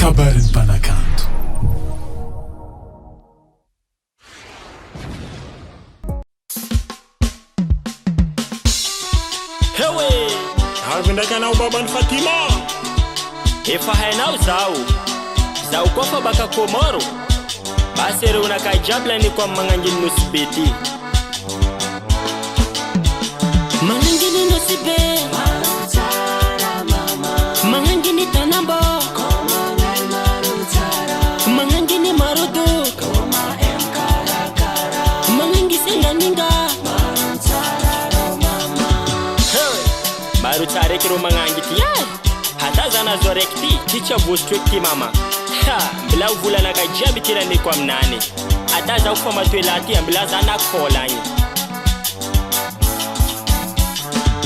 Kabaron'Ny Mpanakanto. Hewe, avy ndraiky anao babany Fatima. efa hainao zaho koa fa baka Komoro. Basi reo nakajiaby laniko amin'ny magnanginy Nouveaute ty. Magnanginy Nouveaute, Maro Tsara mama. Magnanginy Tanambo, Maro Tsara. Magnanginy Marodo, Magnanginy Senganinga, Maro Tsara mama. Hewe, Maro Tsara eky reo magnangy ty. Hata zana zo raiky ty tsy avosotro eky ty mama. Mbila ho volana kajiaby ty laniko aminany. Hata zaho fa matoe laha ty mbila zana kolagny.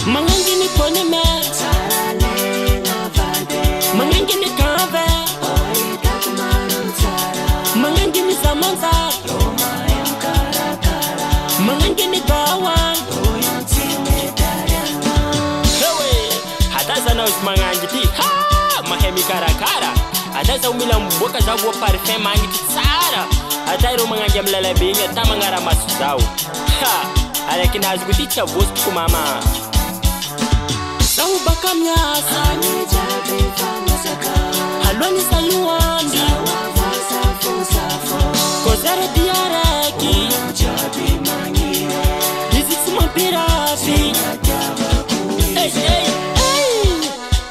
Magnanginy Poneme, Tsara lena vade. Magnanginy Kave, oitako Maro Tsara. Magnanginy Zamanza, Roma Mpanakanto. Magnanginy Bawan, oyantsy medariana. Hewe, hata zana zo magnangy ty. Mahay mikarakara. Hata zaho mila miboaka zaho voa parfum magnitry tsara. Hata ireo magnangy amin'ny lalabe igny ata magnara-maso zaho. Araiky nazoko ty tsy avosotro mama. Zaho baka miasa, anijaby famasaka. Halony saluandi, zaho avasafosafo. Kozara diaraki, jaby magnire. Izy tsy mampiraty, signatiavako izy.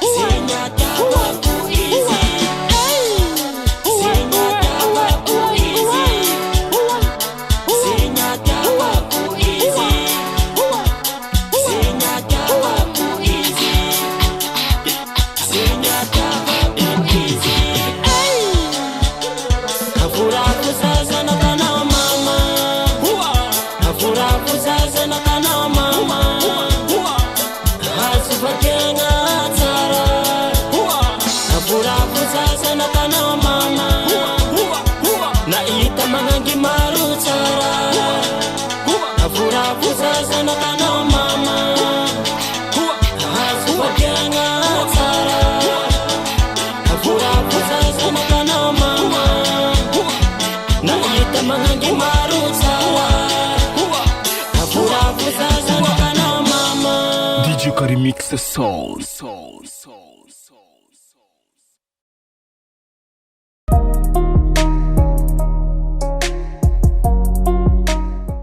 Signatiavako izy. Signatiavako izy. Signatiavako izy. Signatiavako izy. Signatiavako izy. Afurako zaza na kana mama. Afurako zaza na kana mama. Hasufakenga tsara. Afurako zaza na kana mama. Naita magnangy Maro Tsara. Afurako zaza na kana mama. Hasufakenga tsara. Afurako zaza na kana mama. Naita magnangy Maro Tsara. Afurako zaza na kana mama. DJ Remix Soul.